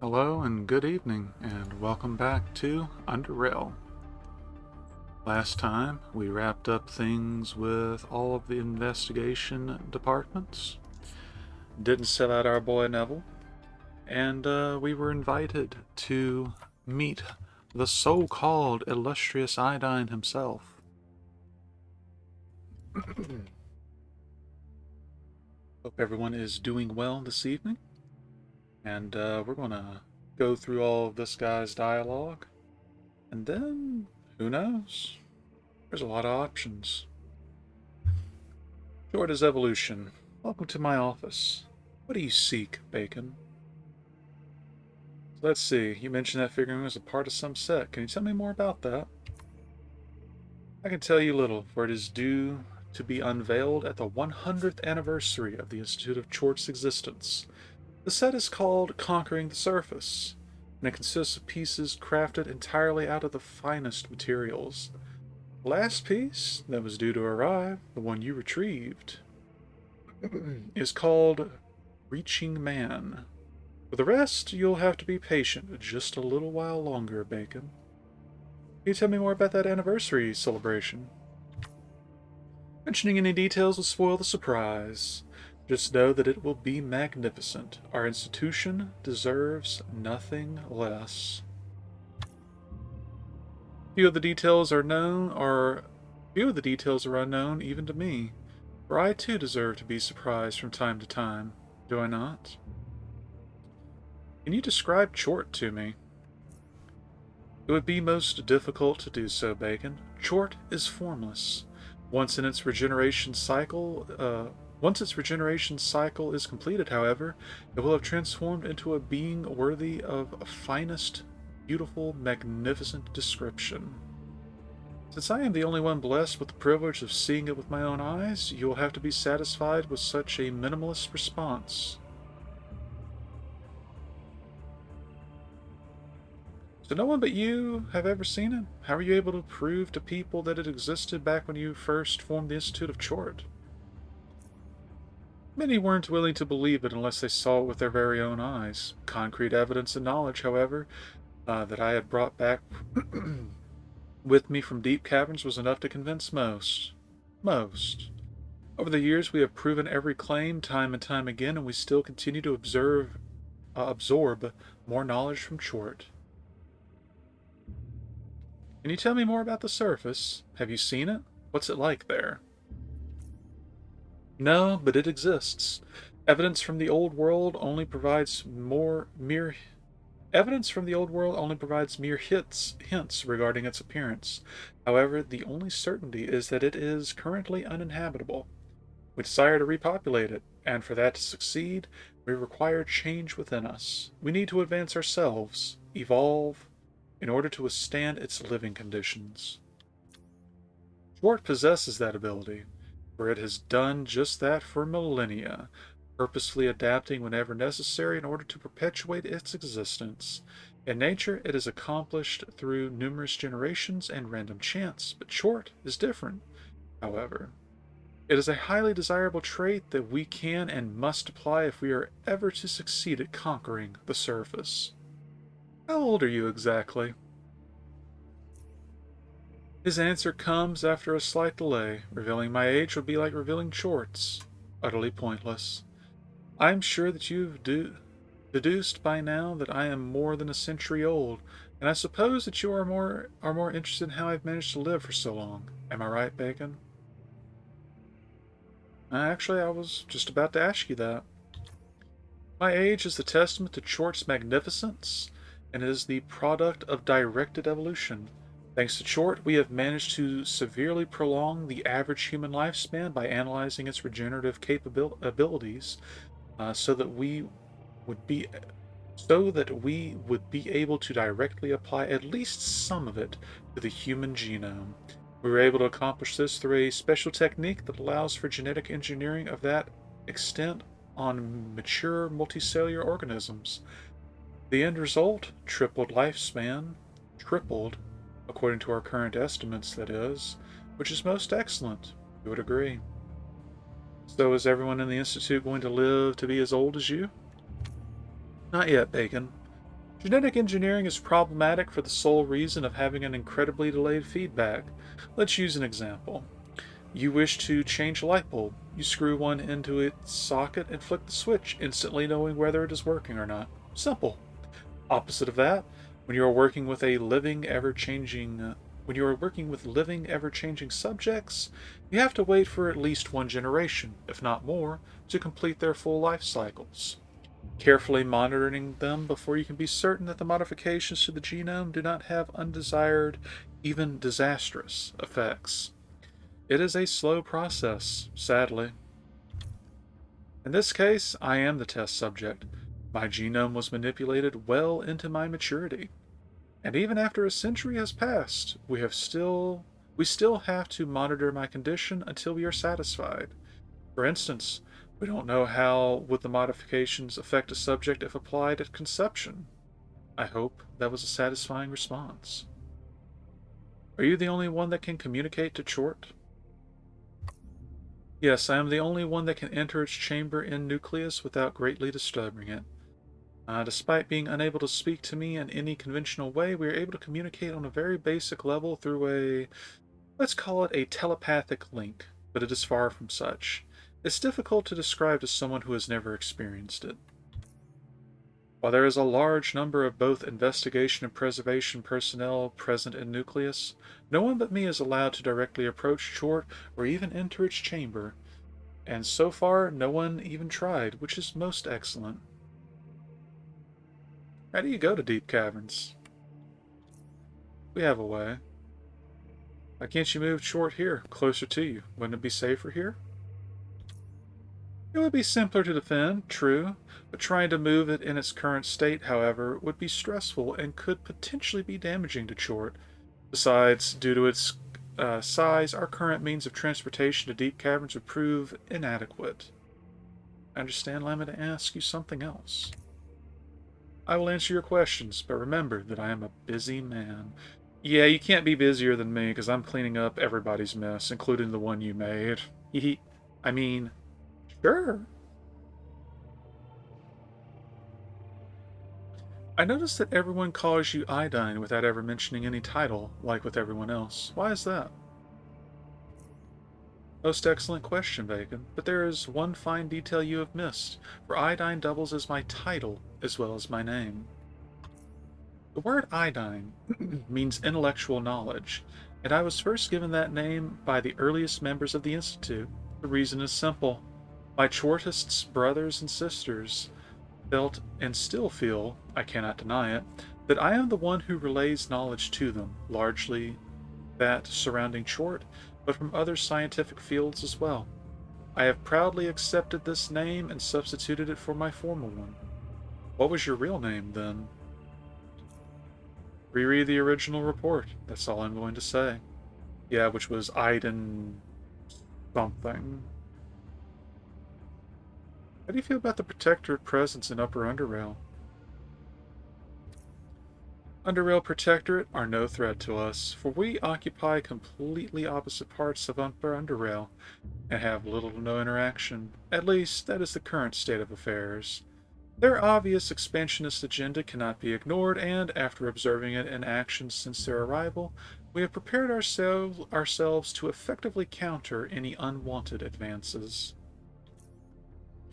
Hello and good evening, and welcome back to Underrail. Last time, we wrapped up things with all of the investigation departments, didn't sell out our boy Neville, and we were invited to meet the so-called illustrious Eidein himself. Hope everyone is doing well this evening, and we're gonna go through all of this guy's dialogue, and then, who knows? There's a lot of options. Short as evolution. Welcome to my office. What do you seek, Bacon? So let's see. You mentioned that figuring was a part of some set. Can you tell me more about that? I can tell you little, for it is due to be unveiled at the 100th anniversary of the Institute of Chort's existence. The set is called Conquering the Surface, and it consists of pieces crafted entirely out of the finest materials. The last piece that was due to arrive, the one you retrieved, is called Reaching Man. For the rest, you'll have to be patient just a little while longer, Bacon. Can you tell me more about that anniversary celebration? Mentioning any details will spoil the surprise. Just know that it will be magnificent. Our institution deserves nothing less. Few of the details are unknown even to me. For I too deserve to be surprised from time to time, do I not? Can you describe Chort to me? It would be most difficult to do so, Bacon. Chort is formless. Once its regeneration cycle is completed, however, it will have transformed into a being worthy of finest, beautiful, magnificent description. Since I am the only one blessed with the privilege of seeing it with my own eyes, you will have to be satisfied with such a minimalist response. So no one but you have ever seen it? How are you able to prove to people that it existed back when you first formed the Institute of Chort? Many weren't willing to believe it unless they saw it with their very own eyes. Concrete evidence and knowledge, however, that I had brought back with me from deep caverns was enough to convince most. Most. Over the years, we have proven every claim time and time again, and we still continue to absorb more knowledge from Chort. Can you tell me more about the surface? Have you seen it? What's it like there? No, but it exists. Evidence from the old world only provides more mere Evidence from the old world only provides mere hints regarding its appearance. However, the only certainty is that it is currently uninhabitable. We desire to repopulate it, and for that to succeed, we require change within us. We need to advance ourselves, evolve, in order to withstand its living conditions. Chort possesses that ability, for it has done just that for millennia, purposely adapting whenever necessary in order to perpetuate its existence. In nature, it is accomplished through numerous generations and random chance, but Chort is different, however. It is a highly desirable trait that we can and must apply if we are ever to succeed at conquering the surface. How old are you exactly? His answer comes after a slight delay. Revealing my age would be like revealing Chort's. Utterly pointless. I am sure that you've deduced by now that I am more than a century old, and I suppose that you are more interested in how I've managed to live for so long. Am I right, Bacon? Actually, I was just about to ask you that. My age is the testament to Chort's magnificence, and it is the product of directed evolution. Thanks to Chort, we have managed to severely prolong the average human lifespan by analyzing its regenerative abilities, so that would be we would be able to directly apply at least some of it to the human genome. We were able to accomplish this through a special technique that allows for genetic engineering of that extent on mature multicellular organisms. The end result, tripled lifespan, tripled, according to our current estimates, that is, which is most excellent. You would agree. So is everyone in the Institute going to live to be as old as you? Not yet, Bacon. Genetic engineering is problematic for the sole reason of having an incredibly delayed feedback. Let's use an example. You wish to change a light bulb. You screw one into its socket and flick the switch, instantly knowing whether it is working or not. Simple. Opposite of that, when you are working with a living, ever-changing when you are working with living, ever-changing subjects, you have to wait for at least one generation, if not more, to complete their full life cycles, carefully monitoring them before you can be certain that the modifications to the genome do not have undesired, even disastrous effects. It is a slow process, sadly. In this case, I am the test subject. My genome was manipulated well into my maturity. And even after a century has passed, we still have to monitor my condition until we are satisfied. For instance, we don't know how would the modifications affect a subject if applied at conception. I hope that was a satisfying response. Are you the only one that can communicate to Chort? Yes, I am the only one that can enter its chamber in nucleus without greatly disturbing it. Despite being unable to speak to me in any conventional way, we are able to communicate on a very basic level through let's call it a telepathic link, but it is far from such. It's difficult to describe to someone who has never experienced it. While there is a large number of both investigation and preservation personnel present in Nucleus, no one but me is allowed to directly approach Chort or even enter its chamber, and so far no one even tried, which is most excellent. How do you go to deep caverns? We have a way. Why can't you move Chort here, closer to you? Wouldn't it be safer here? It would be simpler to defend, true, but trying to move it in its current state, however, would be stressful and could potentially be damaging to Chort. Besides, due to its size, our current means of transportation to deep caverns would prove inadequate. I understand, allow me to ask you something else. I will answer your questions, but remember that I am a busy man. Yeah, you can't be busier than me, because I'm cleaning up everybody's mess, including the one you made. I mean, sure. I noticed that everyone calls you Eidein without ever mentioning any title, like with everyone else. Why is that? Most excellent question, Bacon, but there is one fine detail you have missed, for Eidein doubles as my title as well as my name. The word Eidein means intellectual knowledge, and I was first given that name by the earliest members of the Institute. The reason is simple. My Chortists, brothers and sisters, felt and still feel, I cannot deny it, that I am the one who relays knowledge to them, largely that surrounding Chort, but from other scientific fields as well. I have proudly accepted this name and substituted it for my former one. What was your real name, then? Reread the original report. That's all I'm going to say. Yeah, which was Eidein something. How do you feel about the Protectorate presence in Upper Underrail? Underrail Protectorate are no threat to us, for we occupy completely opposite parts of Upper Underrail and have little to no interaction. At least, that is the current state of affairs. Their obvious expansionist agenda cannot be ignored, and after observing it in action since their arrival, we have prepared ourselves to effectively counter any unwanted advances.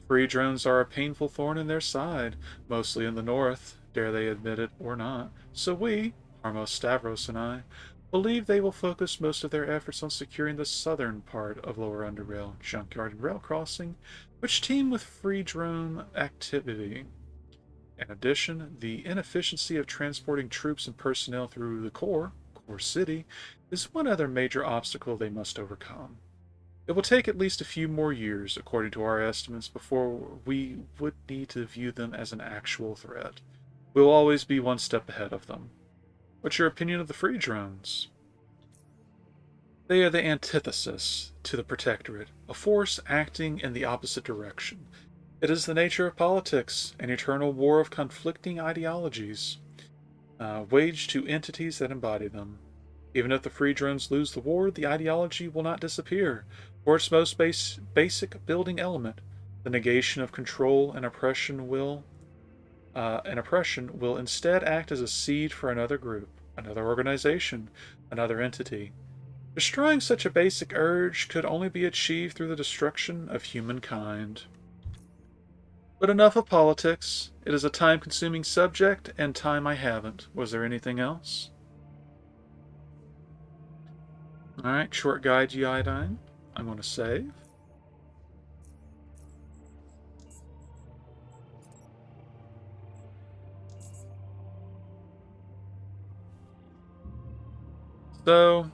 Free drones are a painful thorn in their side, mostly in the north, dare they admit it or not. So we, Harmos Stavros and I, believe they will focus most of their efforts on securing the southern part of Lower Underrail, Junkyard and Rail Crossing, which teem with free drone activity. In addition, the inefficiency of transporting troops and personnel through the core city, is one other major obstacle they must overcome. It will take at least a few more years, according to our estimates, before we would need to view them as an actual threat. We'll always be one step ahead of them. What's your opinion of the free drones? They are the antithesis to the Protectorate, a force acting in the opposite direction. It is the nature of politics, an eternal war of conflicting ideologies, waged to entities that embody them. Even if the free drones lose the war, the ideology will not disappear, for its most basic building element, the negation of control and oppression, will. and oppression will instead act as a seed for another group, another organization, another entity. Destroying such a basic urge could only be achieved through the destruction of humankind. But enough of politics. It is a time consuming subject, and time I haven't. Was there anything else? Alright, short guide to Eidein. I'm going to save. So,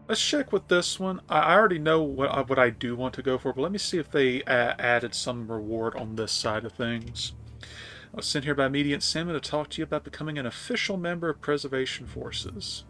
let's check with this one. I already know what I do want to go for, but let me see if they added some reward on this side of things. I was sent here by Mediant Salmon to talk to you about becoming an official member of Preservation Forces.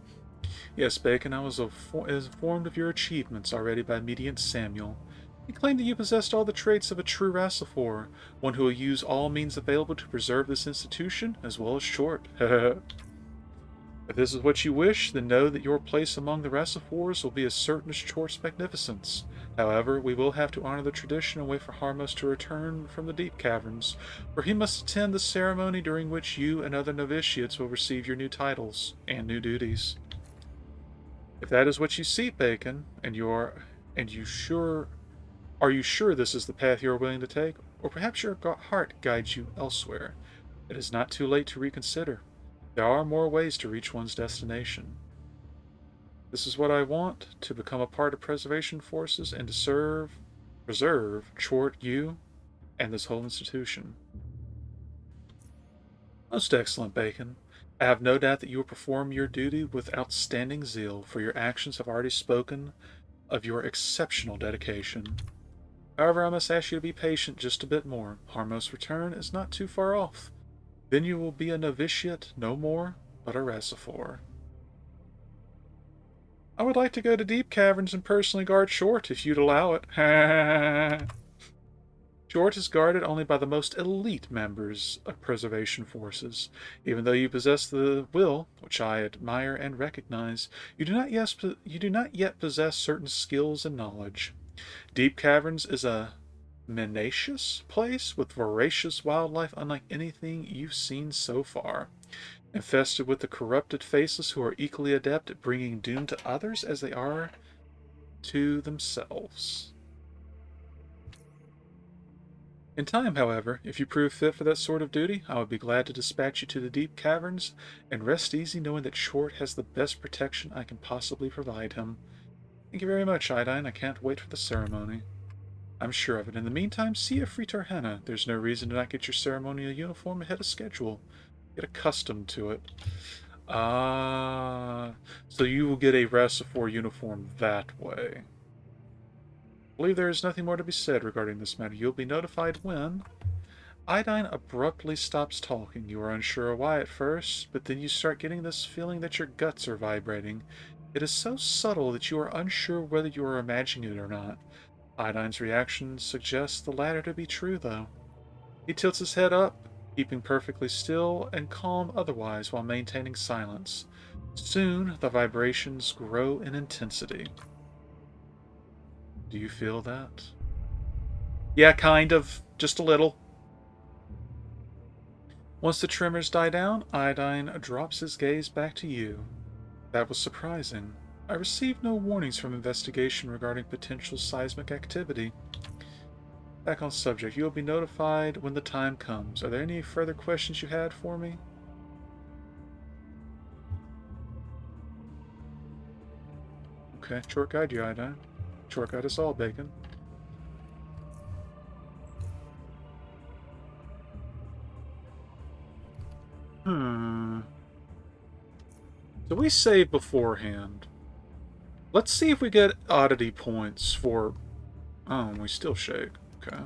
Yes, Bacon, I was informed of your achievements already by Mediant Samuel. He claimed that you possessed all the traits of a true Racifor, one who will use all means available to preserve this institution, as well as Short. If this is what you wish, then know that your place among the Racifors will be as certain as Chort's magnificence. However, we will have to honor the tradition and wait for Harmos to return from the deep caverns, where he must attend the ceremony during which you and other novitiates will receive your new titles and new duties. If that is what you seek, Bacon, and you sure are you sure this is the path you are willing to take, or perhaps your heart guides you elsewhere? It is not too late to reconsider. There are more ways to reach one's destination. This is what I want, to become a part of Preservation Forces and to preserve Chort, you, and this whole institution. Most excellent, Bacon. I have no doubt that you will perform your duty with outstanding zeal, for your actions have already spoken of your exceptional dedication. However, I must ask you to be patient just a bit more. Harmos' return is not too far off. Then you will be a novitiate no more, but a Racifor. I would like to go to deep caverns and personally guard Short, if you'd allow it. Short is guarded only by the most elite members of Preservation Forces. Even though you possess the will, which I admire and recognize, you do not yet possess certain skills and knowledge. Deep caverns is a menacious place with voracious wildlife unlike anything you've seen so far, infested with the corrupted faceless who are equally adept at bringing doom to others as they are to themselves. In time, however, if you prove fit for that sort of duty, I would be glad to dispatch you to the deep caverns, and rest easy knowing that Short has the best protection I can possibly provide him. Thank you very much, Eidein. I can't wait for the ceremony. I'm sure of it. In the meantime, see if Fritarhena. There's no reason to not get your ceremonial uniform ahead of schedule. Get accustomed to it. So you will get a Racifor uniform that way. I believe there is nothing more to be said regarding this matter. You'll be notified when... Eidein abruptly stops talking. You are unsure why at first, but then you start getting this feeling that your guts are vibrating. It is so subtle that you are unsure whether you are imagining it or not. Eidein's reaction suggests the latter to be true, though. He tilts his head up, keeping perfectly still and calm otherwise while maintaining silence. Soon, the vibrations grow in intensity. Do you feel that? Yeah, kind of. Just a little. Once the tremors die down, Eidein drops his gaze back to you. That was surprising. I received no warnings from investigation regarding potential seismic activity. Back on subject, you will be notified when the time comes. Are there any further questions you had for me? Okay, short guide you, Eidein. Short guide us all, Bacon. So we saved beforehand. Let's see if we get oddity points for... Oh, we still shake. Okay.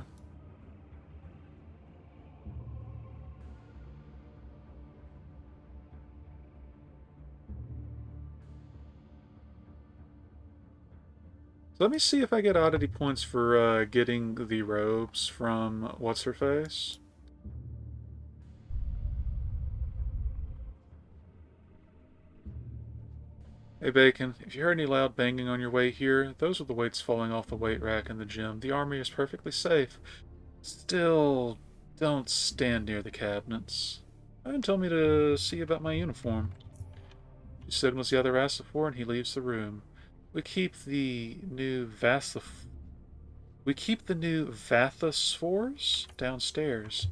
So let me see if I get oddity points for getting the robes from What's-Her-Face. Hey Bacon, if you heard any loud banging on your way here, those are the weights falling off the weight rack in the gym. The army is perfectly safe. Still, Don't stand near the cabinets. Eidein told me to see about my uniform. She signals the other Rastafar and he leaves the room. We keep the new Vathosphores downstairs.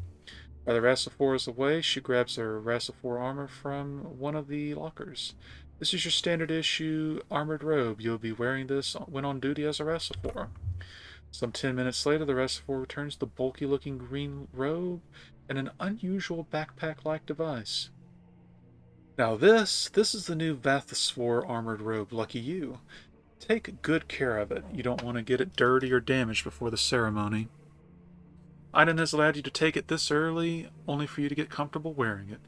While the Rastafar is away, she grabs her Rastafar armor from one of the lockers. This is your standard issue armored robe. You'll be wearing this when on duty as a Rastafar. Some 10 minutes later, the Rastafar returns the bulky looking green robe and an unusual backpack like device. Now this is the new Vathosphore armored robe. Lucky you. Take good care of it. You don't want to get it dirty or damaged before the ceremony. Eidein has allowed you to take it this early, only for you to get comfortable wearing it.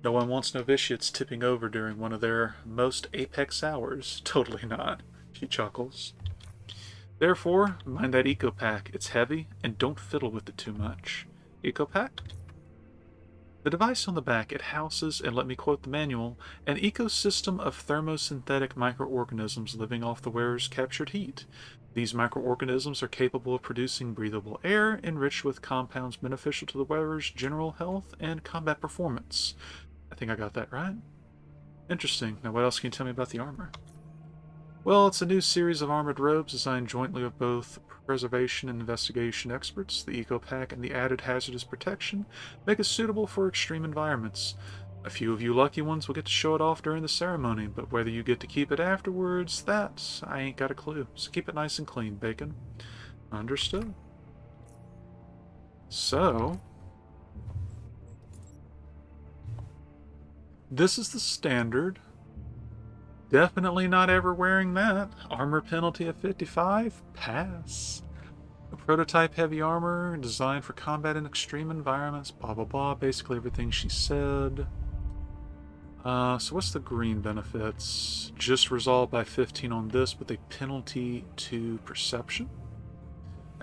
No one wants novitiates tipping over during one of their most apex hours. Totally not. She chuckles. Therefore, mind that eco pack. It's heavy, and don't fiddle with it too much. Eco pack? The device on the back, it houses, and let me quote the manual, an ecosystem of thermosynthetic microorganisms living off the wearer's captured heat. These microorganisms are capable of producing breathable air enriched with compounds beneficial to the wearer's general health and combat performance. I think I got that right. Interesting. Now what else can you tell me about the armor? Well, it's a new series of armored robes designed jointly with both preservation and investigation experts. The eco pack and the added hazardous protection make it suitable for extreme environments. A few of you lucky ones will get to show it off during the ceremony, but whether you get to keep it afterwards, that I ain't got a clue. So keep it nice and clean, Bacon. Understood. So, this is the standard. Definitely not ever wearing that. Armor penalty of 55? Pass. A prototype heavy armor designed for combat in extreme environments. Blah, blah, blah. Basically everything she said. So what's the green benefits? Just resolved by 15 on this with a penalty to perception.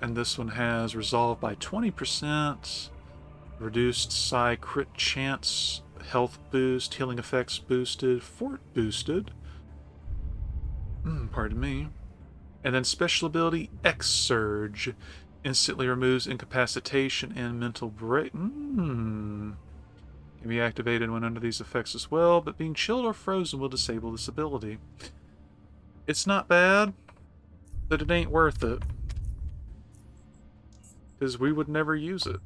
And this one has resolved by 20%. Reduced psi crit chance. Health boost. Healing effects boosted. Fort boosted. Pardon me. And then special ability X Surge. Instantly removes incapacitation and mental break. Can be activated when under these effects as well, but being chilled or frozen will disable this ability. It's not bad, but it ain't worth it. Because we would never use it.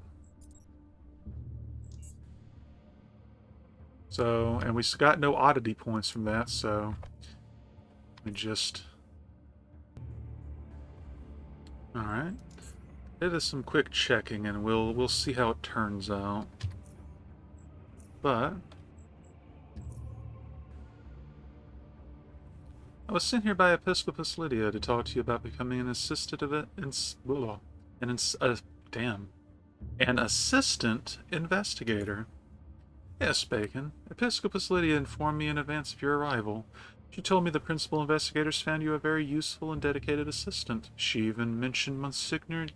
So, and we got no oddity points from that, so we just... Alright. It is some quick checking and we'll see how it turns out. But I was sent here by Episcopus Lydia to talk to you about becoming an assistant investigator. Yes, Bacon. Episcopus Lydia informed me in advance of your arrival. She told me the principal investigators found you a very useful and dedicated assistant. She even mentioned Monsignor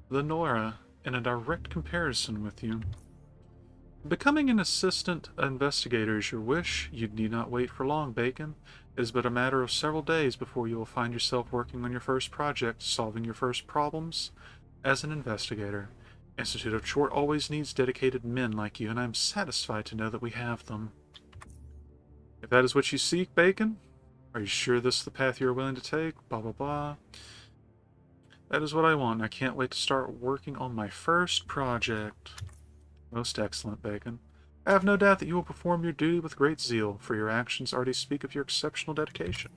Lenora in a direct comparison with you. Becoming an assistant investigator is your wish. You need not wait for long, Bacon. It is but a matter of several days before you will find yourself working on your first project, solving your first problems as an investigator. Institute of Chort always needs dedicated men like you, and I am satisfied to know that we have them. If that is what you seek, Bacon, are you sure this is the path you are willing to take? Blah, blah, blah. That is what I want. I can't wait to start working on my first project. Most excellent, Bacon. I have no doubt that you will perform your duty with great zeal, for your actions already speak of your exceptional dedication.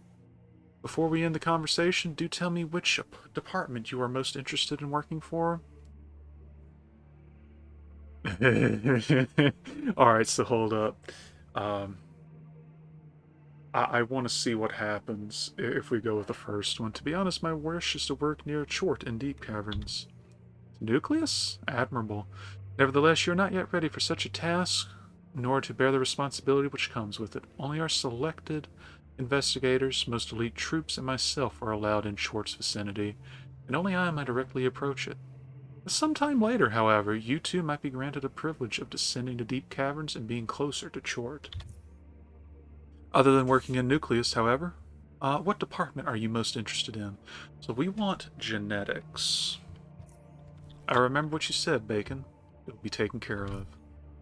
Before we end the conversation, do tell me which department you are most interested in working for. Alright, so hold up. I want to see what happens if we go with the first one. To be honest, my wish is to work near Chort in deep caverns. Nucleus? Admirable. Nevertheless, you are not yet ready for such a task, nor to bear the responsibility which comes with it. Only our selected investigators, most elite troops, and myself are allowed in Chort's vicinity, and only I might directly approach it. Sometime later, however, you too might be granted a privilege of descending to deep caverns and being closer to Chort. Other than working in Nucleus, however, what department are you most interested in? So we want genetics. I remember what you said, Bacon. It will be taken care of.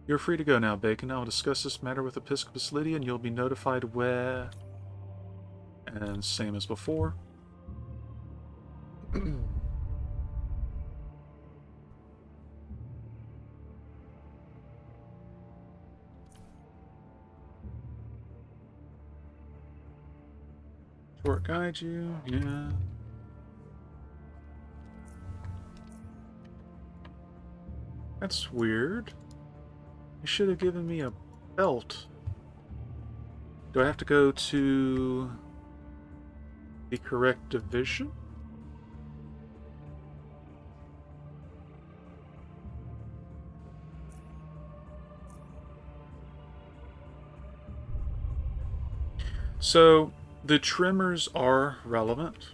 You're free to go now, Bacon. I will discuss this matter with Episcopus Lydia, and you'll be notified where... And same as before. Short guide you, yeah. That's weird. You should have given me a belt. Do I have to go to the correct division? So, the tremors are relevant,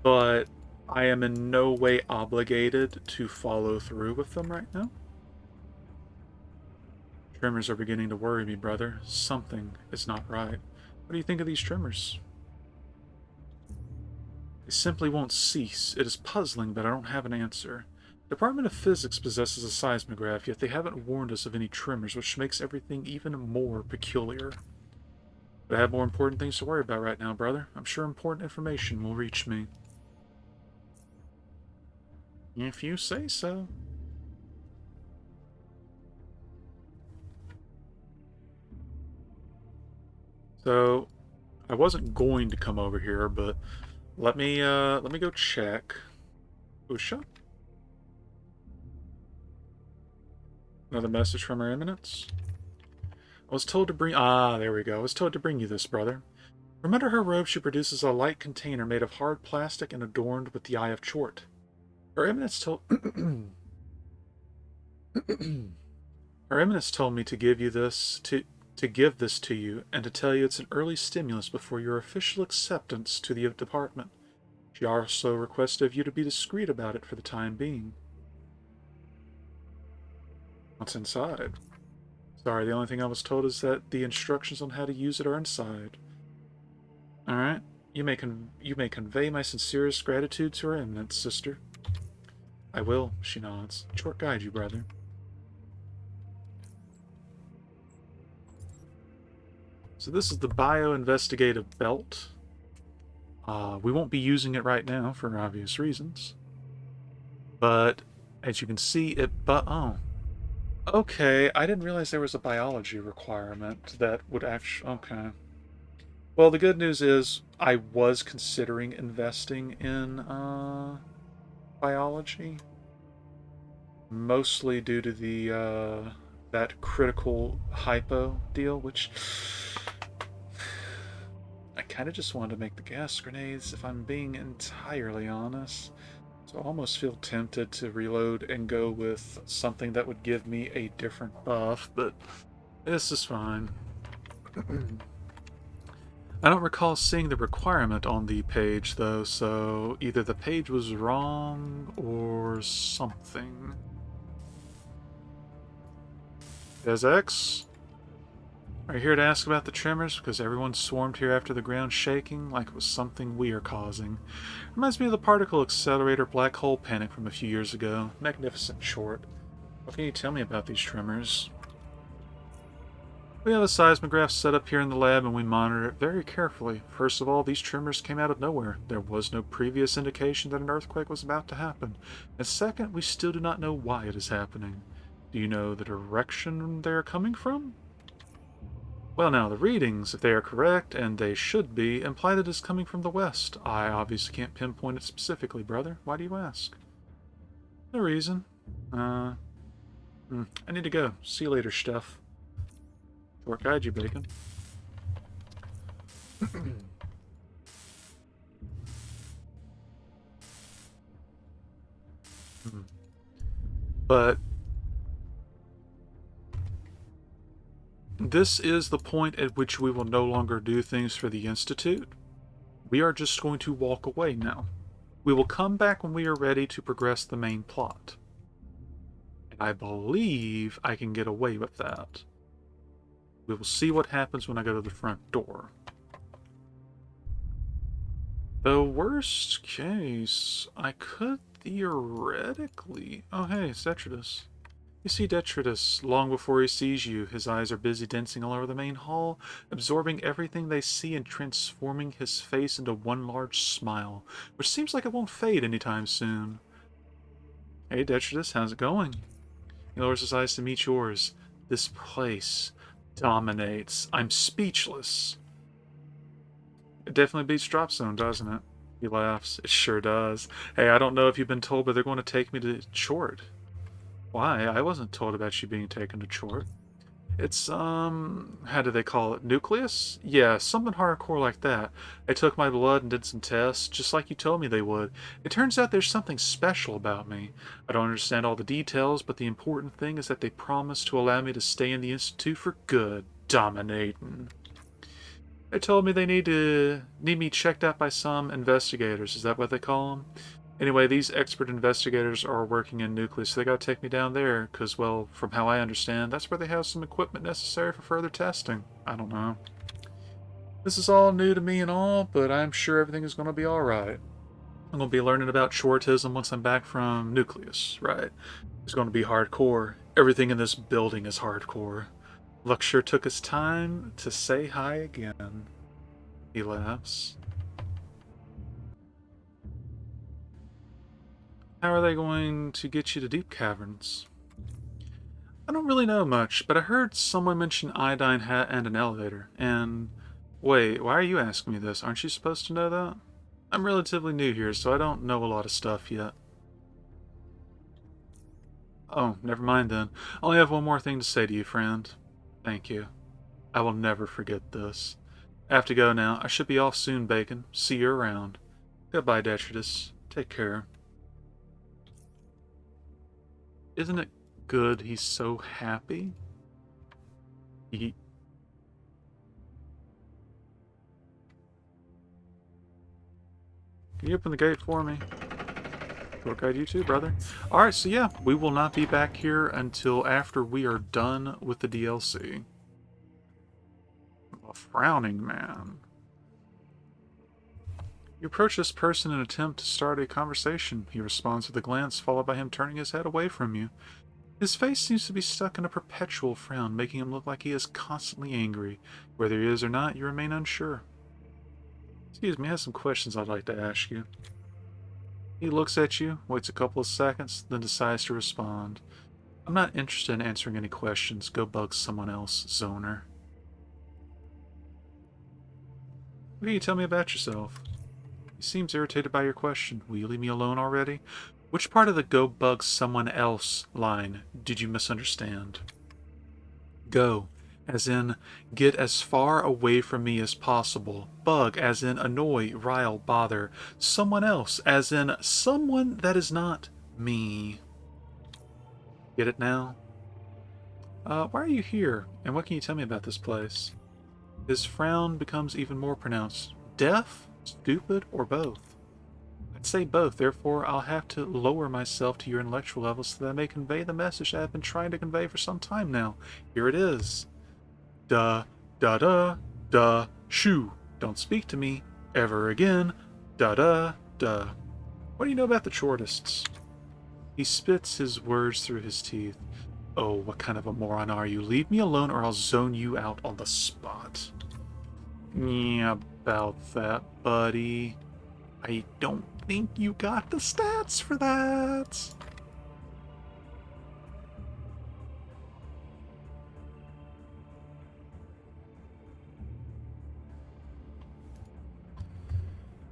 but I am in no way obligated to follow through with them right now. Tremors are beginning to worry me, brother. Something is not right. What do you think of these tremors? They simply won't cease. It is puzzling, but I don't have an answer. The Department of Physics possesses a seismograph, yet they haven't warned us of any tremors, which makes everything even more peculiar. But I have more important things to worry about right now, brother. I'm sure important information will reach me. If you say so. So, I wasn't going to come over here, but let me go check. Usha? Another message from Her Eminence? I was told to bring... Ah, there we go. I was told to bring you this, brother. From under her robe, she produces a light container made of hard plastic and adorned with the Eye of Chort. Her Eminence told... Her Eminence told me to give you this... To give this to you, and to tell you it's an early stimulus before your official acceptance to the department. She also requested of you to be discreet about it for the time being. What's inside? Sorry, the only thing I was told is that the instructions on how to use it are inside. Alright. You may convey my sincerest gratitude to Her Eminence, sister. I will, she nods. Short guide you, brother. So this is the Bioinvestigative Belt. We won't be using it right now for obvious reasons. But, as you can see, oh. Okay, I didn't realize there was a biology requirement that would actually... Okay. Well, the good news is I was considering investing in biology. Mostly due to the that critical hypo deal, which... I kind of just wanted to make the gas grenades, if I'm being entirely honest. So I almost feel tempted to reload and go with something that would give me a different buff, but this is fine. I don't recall seeing the requirement on the page, though, so either the page was wrong or something. Des X? Are you here to ask about the tremors? Because everyone swarmed here after the ground shaking like it was something we are causing. Reminds me of the particle accelerator black hole panic from a few years ago. Magnificent short. What can you tell me about these tremors? We have a seismograph set up here in the lab and we monitor it very carefully. First of all, these tremors came out of nowhere. There was no previous indication that an earthquake was about to happen. And second, we still do not know why it is happening. Do you know the direction they are coming from? Well now, the readings, if they are correct, and they should be, imply that it's coming from the west. I obviously can't pinpoint it specifically, brother. Why do you ask? No reason. I need to go. See you later, Steph. Short guide you, Bacon. But this is the point at which we will no longer do things for the Institute. We are just going to walk away now. We will come back when we are ready to progress the main plot. And I believe I can get away with that. We will see what happens when I go to the front door. The worst case, I could Theoretically... Oh, hey, it's Detritus. You see Detritus long before he sees you. His eyes are busy dancing all over the main hall, absorbing everything they see and transforming his face into one large smile, which seems like it won't fade anytime soon. Hey, Detritus, how's it going? He lowers his eyes to meet yours. This place dominates. I'm speechless. It definitely beats Drop Zone, doesn't it? He laughs. It sure does. Hey, I don't know if you've been told, but they're going to take me to Chort. Why? I wasn't told about you being taken to Chort. It's, how do they call it? Nucleus? Yeah, something hardcore like that. They took my blood and did some tests, just like you told me they would. It turns out there's something special about me. I don't understand all the details, but the important thing is that they promised to allow me to stay in the Institute for good, dominating. They told me they need me checked out by some investigators. Is that what they call them? Anyway, these expert investigators are working in Nucleus, so they gotta take me down there, because, well, from how I understand, that's where they have some equipment necessary for further testing. I don't know. This is all new to me and all, but I'm sure everything is gonna be alright. I'm gonna be learning about shortism once I'm back from Nucleus, right? It's gonna be hardcore. Everything in this building is hardcore. Luck sure took his time to say hi again. He laughs. How are they going to get you to deep caverns? I don't really know much, but I heard someone mention Eidein and an elevator, and... Wait, why are you asking me this? Aren't you supposed to know that? I'm relatively new here, so I don't know a lot of stuff yet. Oh, never mind then. I only have one more thing to say to you, friend. Thank you. I will never forget this. I have to go now. I should be off soon, Bacon. See you around. Goodbye, Detritus. Take care. Isn't it good he's so happy? Can you open the gate for me? Tour guide you too, brother. Alright, so yeah, we will not be back here until after we are done with the DLC. A frowning man. You approach this person in an attempt to start a conversation. He responds with a glance, followed by him turning his head away from you. His face seems to be stuck in a perpetual frown, making him look like he is constantly angry. Whether he is or not, you remain unsure. Excuse me, I have some questions I'd like to ask you. He looks at you, waits a couple of seconds, then decides to respond. I'm not interested in answering any questions. Go bug someone else, Zoner. What can you tell me about yourself? He seems irritated by your question. Will you leave me alone already? Which part of the go bug someone else line did you misunderstand? Go, as in get as far away from me as possible. Bug, as in annoy, rile, bother. Someone else, as in someone that is not me. Get it now? Why are you here? And what can you tell me about this place? His frown becomes even more pronounced. Deaf? Stupid? Or both? I'd say both, therefore I'll have to lower myself to your intellectual level so that I may convey the message I've been trying to convey for some time now. Here it is. Da, da, da, da, shoo. Don't speak to me ever again. Da, da, da. What do you know about the Chortists? He spits his words through his teeth. Oh, what kind of a moron are you? Leave me alone or I'll zone you out on the spot. Yeah, about that, buddy. I don't think you got the stats for that.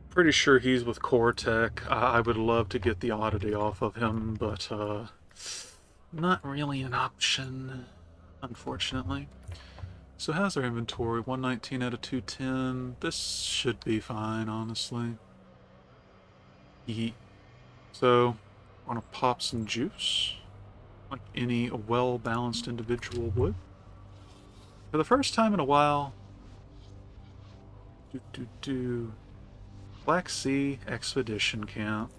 Pretty sure he's with Cortec. I would love to get the oddity off of him, but not really an option, unfortunately. So how's our inventory? 119 out of 210. This should be fine, honestly. Yeet. So, want to pop some juice? Like any well-balanced individual would. For the first time in a while... Black Sea Expedition Camp.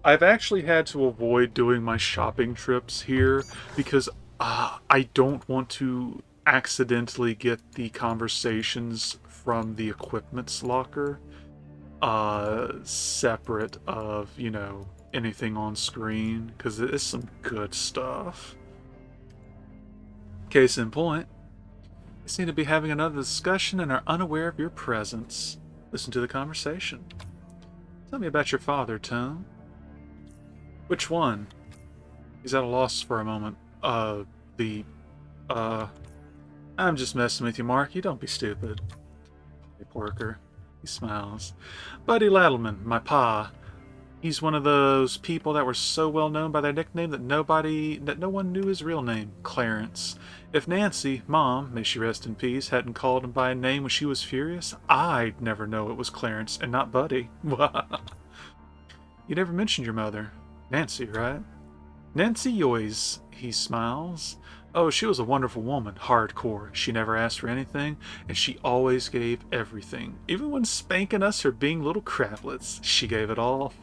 I've actually had to avoid doing my shopping trips here because I don't want to accidentally get the conversations from the equipment's locker. separate of, anything on screen, because it is some good stuff. Case in point, they seem to be having another discussion and are unaware of your presence. Listen to the conversation. Tell me about your father, Tone. Which one? He's at a loss for a moment. I'm just messing with you, Marky. Don't be stupid. Hey, Porker. He smiles. Buddy Lattleman, my pa. He's one of those people that were so well known by their nickname that no one knew his real name, Clarence. If Nancy, Mom, may she rest in peace, hadn't called him by a name when she was furious, I'd never know it was Clarence and not Buddy. You never mentioned your mother. Nancy, right? Nancy Yoys, he smiles. Oh, she was a wonderful woman, hardcore. She never asked for anything, and she always gave everything. Even when spanking us or being little crablets, she gave it all.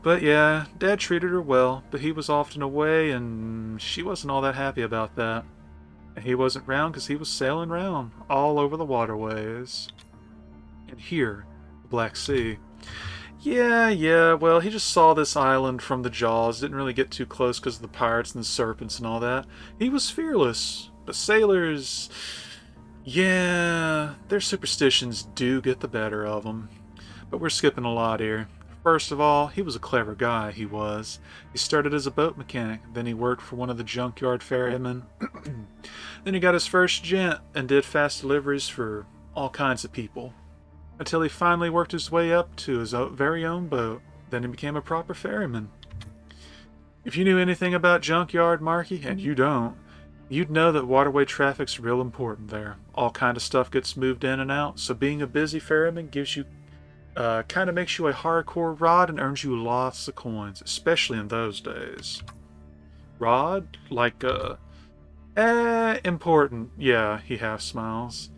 But yeah, Dad treated her well, but he was often away, and she wasn't all that happy about that. And he wasn't round because he was sailing round, all over the waterways. And here, the Black Sea. Yeah, well, he just saw this island from the Jaws, didn't really get too close because of the pirates and the serpents and all that. He was fearless, but sailors, yeah, their superstitions do get the better of them. But we're skipping a lot here. First of all, he was a clever guy, he was. He started as a boat mechanic, then he worked for one of the junkyard ferrymen. Then he got his first gent and did fast deliveries for all kinds of people. Until he finally worked his way up to his very own boat. Then he became a proper ferryman. If you knew anything about junkyard, Marky, and you don't, you'd know that waterway traffic's real important there. All kind of stuff gets moved in and out, so being a busy ferryman gives you, kind of makes you a hardcore rod and earns you lots of coins, especially in those days. Rod? Like, important. Yeah, he half smiles.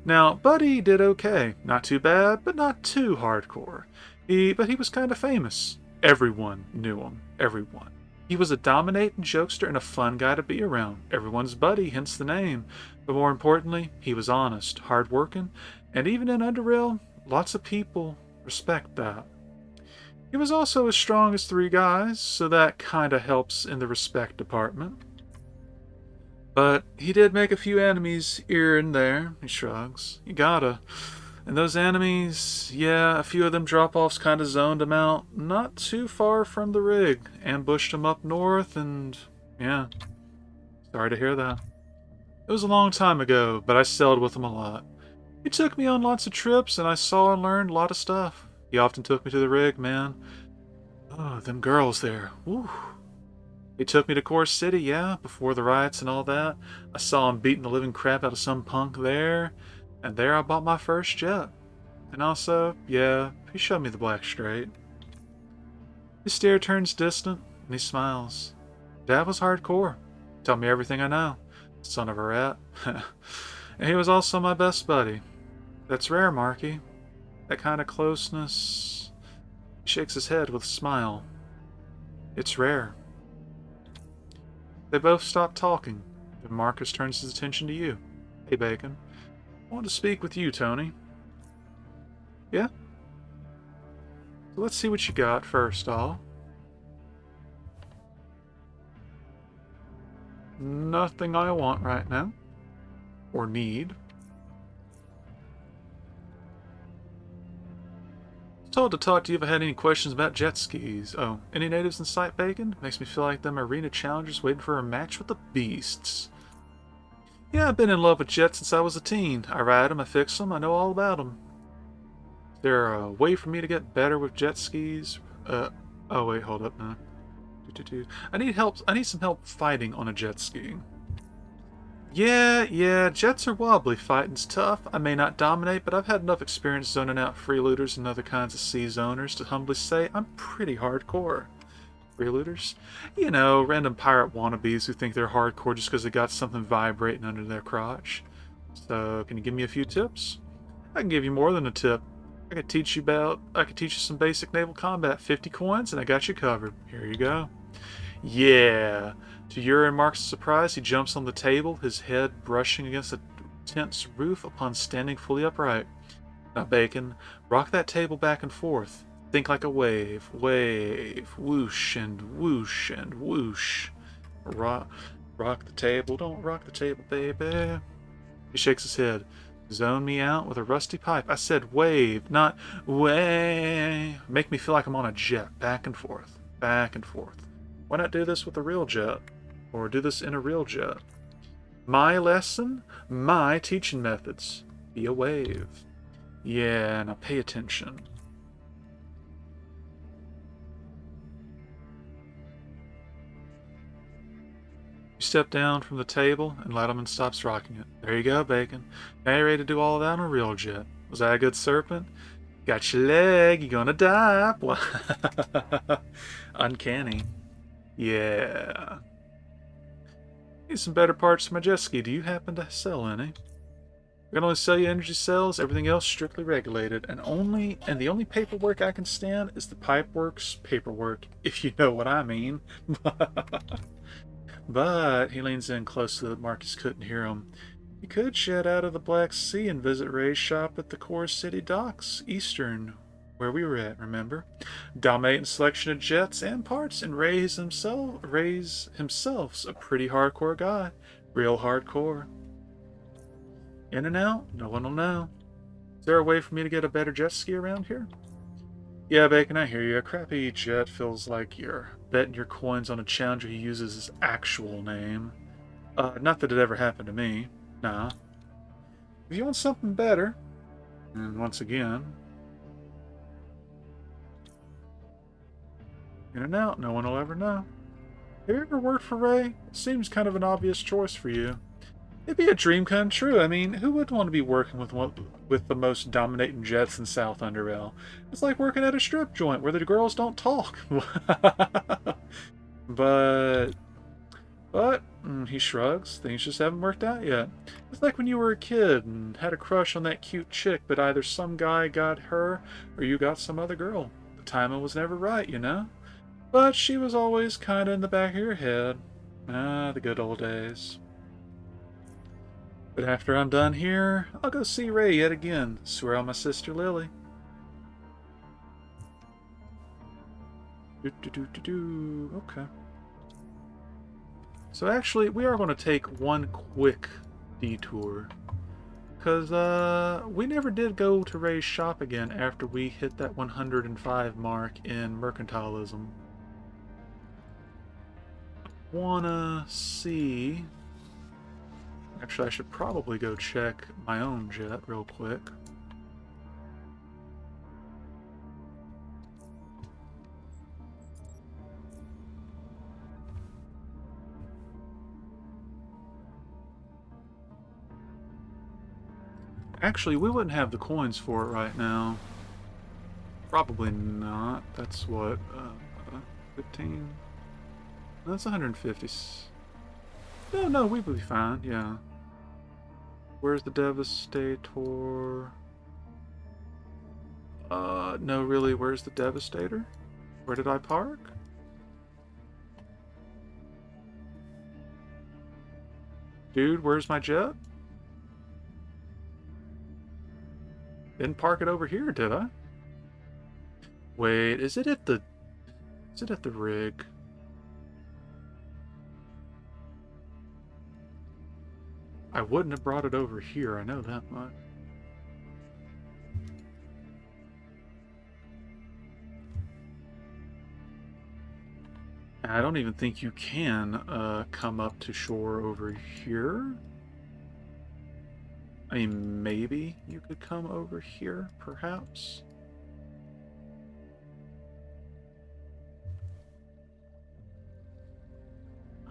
Now, Buddy did okay. Not too bad, but not too hardcore. But he was kind of famous. Everyone knew him. Everyone. He was a dominating jokester and a fun guy to be around. Everyone's buddy, hence the name. But more importantly, he was honest, hardworking, and even in Underrail, lots of people respect that. He was also as strong as 3 guys, so that kinda helps in the respect department. But he did make a few enemies here and there, he shrugs. You gotta. And those enemies, yeah, a few of them drop-offs kind of zoned him out. Not too far from the rig. Ambushed him up north and, yeah. Sorry to hear that. It was a long time ago, but I sailed with him a lot. He took me on lots of trips and I saw and learned a lot of stuff. He often took me to the rig, man. Oh, them girls there. Woo. He took me to Core City, yeah, before the riots and all that. I saw him beating the living crap out of some punk there, and there I bought my first jet. And also, yeah, he showed me the black straight. His stare turns distant, and he smiles. Dad was hardcore. Taught me everything I know. Son of a rat. And he was also my best buddy. That's rare, Marky. That kind of closeness. He shakes his head with a smile. It's rare. They both stop talking. Then Marcus turns his attention to you. Hey, Bacon. I want to speak with you, Tony. Yeah? So let's see what you got first off. Nothing I want right now. Or need. Told to talk to you if I had any questions about jet skis. Oh, any natives in sight, Bacon? Makes me feel like them arena challengers waiting for a match with the beasts. Yeah, I've been in love with jets since I was a teen. I ride them, I fix them, I know all about them. Is there a way for me to get better with jet skis? Oh wait, hold up now. I need help. I need some help fighting on a jet ski. Yeah, jets are wobbly, fighting's tough. I may not dominate, but I've had enough experience zoning out freelooters and other kinds of sea zoners to humbly say I'm pretty hardcore. Freelooters? You know, random pirate wannabes who think they're hardcore just because they got something vibrating under their crotch. So, can you give me a few tips? I can give you more than a tip. I could teach you some basic naval combat, 50 coins, and I got you covered. Here you go. Yeah. To your and Mark's surprise, he jumps on the table, his head brushing against the tent's roof upon standing fully upright. Now, Bacon, rock that table back and forth. Think like a wave. Wave. Whoosh and whoosh and whoosh. Rock, rock the table. Don't rock the table, baby. He shakes his head. Zone me out with a rusty pipe. I said wave, not way. Make me feel like I'm on a jet. Back and forth. Back and forth. Why not do this with a real jet? Or do this in a real jet? My lesson, my teaching methods. Be a wave. Yeah, now pay attention. You step down from the table, and Letterman stops rocking it. There you go, Bacon. Now you're ready to do all of that on a real jet. Was that a good serpent? Got your leg, you're gonna die. Uncanny. Yeah. Need some better parts for my jet ski. Do you happen to sell any? I can only sell you energy cells, everything else strictly regulated, and the only paperwork I can stand is the Pipeworks paperwork, if you know what I mean. But he leans in close so that Marcus couldn't hear him. You could shed out of the Black Sea and visit Ray's shop at the Core City docks, Eastern, where we were at, remember? Dominating selection of jets and parts, and Ray's himself's a pretty hardcore guy. Real hardcore. In and out, no one will know. Is there a way for me to get a better jet ski around here? Yeah, Bacon, I hear you. A crappy jet feels like you're betting your coins on a challenger who uses his actual name. Not that it ever happened to me. Nah. If you want something better, and once again, in and out, no one will ever know. Have you ever worked for Ray? It seems kind of an obvious choice for you. It'd be a dream come true. I mean, who would want to be working with the most dominating jets in South Underrail? It's like working at a strip joint where the girls don't talk. But he shrugs. Things just haven't worked out yet. It's like when you were a kid and had a crush on that cute chick, but either some guy got her or you got some other girl. The timing was never right, you know? But she was always kind of in the back of your head. Ah, the good old days. But after I'm done here, I'll go see Ray yet again. Swear on my sister Lily. Okay. So actually, we are going to take one quick detour. Because we never did go to Ray's shop again after we hit that 105 mark in mercantilism. Wanna see... Actually, I should probably go check my own jet real quick. Actually, we wouldn't have the coins for it right now. Probably not. That's what, 15? That's 150. No, we would be fine, yeah. Where's the Devastator? No, really, where's the Devastator? Where did I park? Dude, where's my jet? Didn't park it over here, did I? Wait, is it at the rig? I wouldn't have brought it over here, I know that much. I don't even think you can come up to shore over here. I mean, maybe you could come over here, perhaps.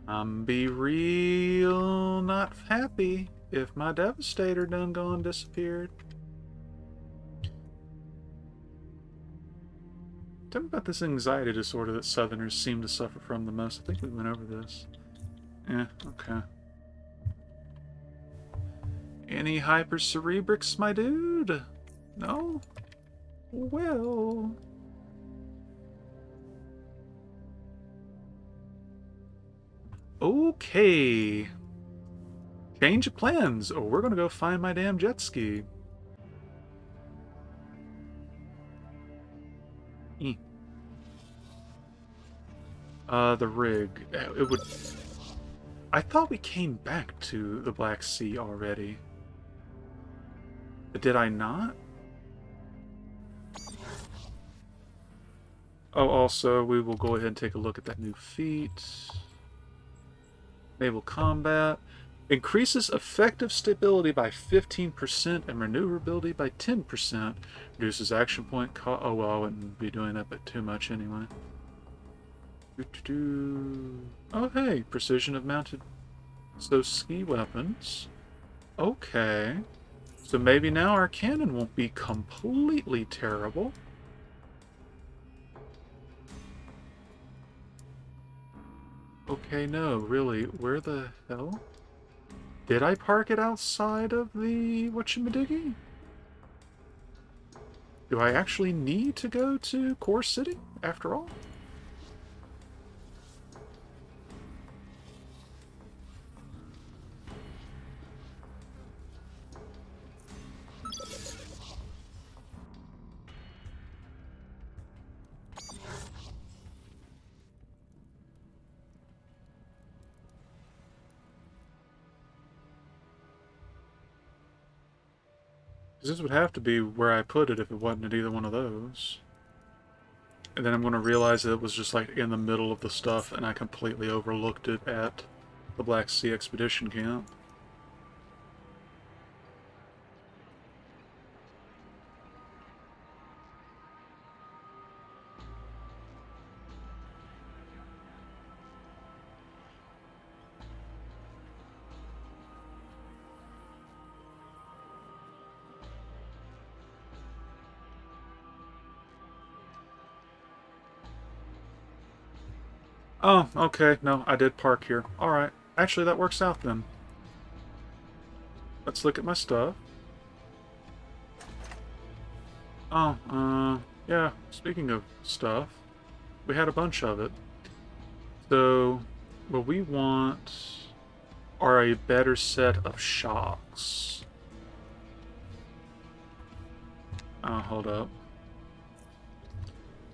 I'm be real not happy if my Devastator done gone disappeared. Tell me about this anxiety disorder that Southerners seem to suffer from the most. I think we went over this. Yeah, okay. Any hypercerebrics, my dude? No? Well... Okay. Change of plans, or we're gonna go find my damn jet ski. The rig. It would... I thought we came back to the Black Sea already. Did I not? Oh, also, we will go ahead and take a look at that new feat. Naval combat. Increases effective stability by 15% and maneuverability by 10%. Reduces action point cost. Oh, well, I wouldn't be doing that, but too much anyway. Oh, hey, precision of mounted. So, ski weapons. Okay. So maybe now our cannon won't be completely terrible. Okay, no, really, where the hell? Did I park it outside of the whatchamadiggy? Do I actually need to go to Core City, after all? This would have to be where I put it if it wasn't at either one of those. And then I'm going to realize that it was just like in the middle of the stuff and I completely overlooked it at the Black Sea Expedition Camp. Oh, okay. No, I did park here. Alright. Actually, that works out then. Let's look at my stuff. Oh, yeah. Speaking of stuff, we had a bunch of it. So, what we want are a better set of shocks. Hold up.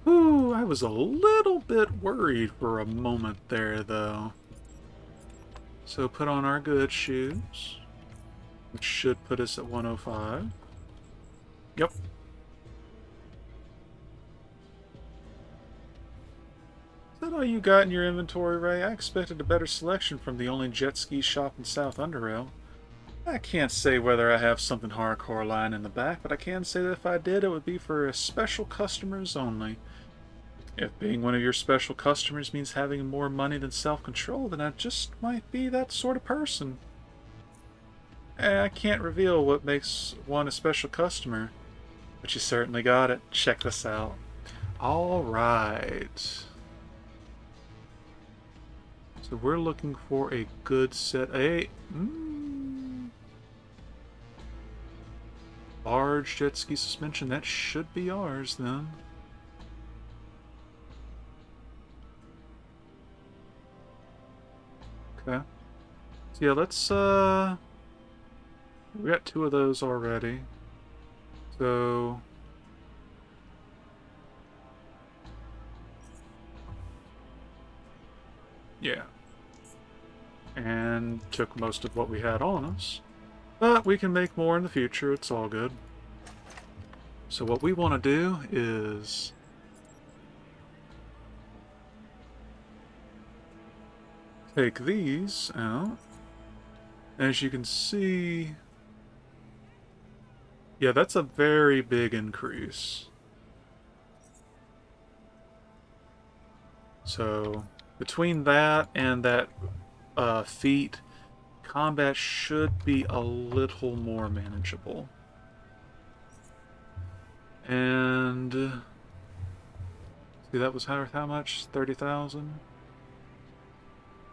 Ooh, I was a little bit worried for a moment there, though. So put on our good shoes, which should put us at 105. Yep. Is that all you got in your inventory, Ray? I expected a better selection from the only jet ski shop in South Underrail. I can't say whether I have something hardcore lying in the back, but I can say that if I did, it would be for special customers only. If being one of your special customers means having more money than self-control, then I just might be that sort of person. I can't reveal what makes one a special customer, but you certainly got it. Check this out. Alright. So we're looking for a good set. Large jet ski suspension. That should be ours then. Okay. So yeah, let's we got 2 of those already. So yeah. And took most of what we had on us. But we can make more in the future, it's all good. So what we want to do is take these out. As you can see, yeah, that's a very big increase. So between that and that feat, combat should be a little more manageable. And see, that was how much? 30,000?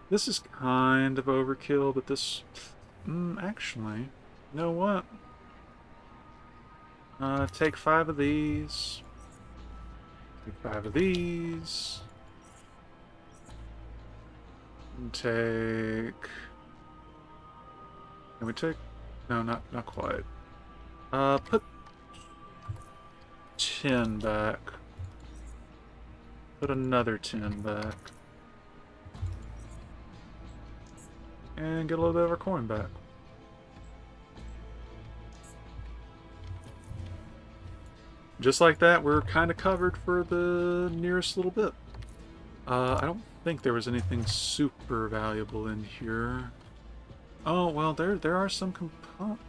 This is kind of overkill, but this... actually, you know what? Take 5 of these. Take 5 of these. And take... Can we take... No, not quite. Put 10 back. Put another 10 back. and get a little bit of our coin back. Just like that, we're kind of covered for the nearest little bit. I don't think there was anything super valuable in here. Oh, well, there are some components.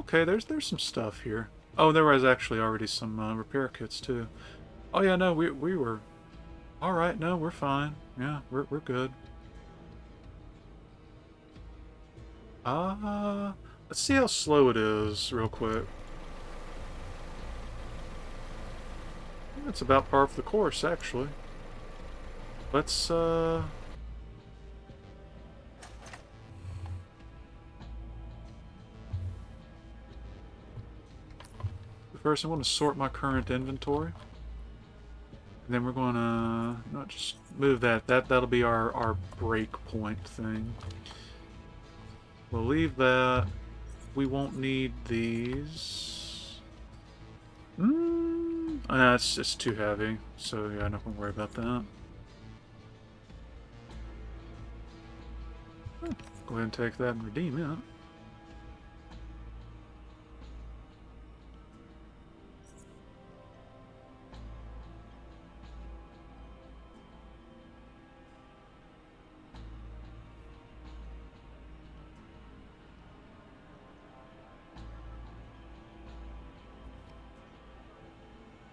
Okay, there's some stuff here. Oh, there was actually already some repair kits too. Oh yeah, no, we were all right. No, we're fine. Yeah, we're good. Let's see how slow it is real quick. It's about par for the course, actually. Let's first I'm going to sort my current inventory. And then we're going to not just move that'll be our break point thing. We'll leave that. We won't need these. It's too heavy, so yeah, I'm not gonna worry about that. Go ahead and take that and redeem it.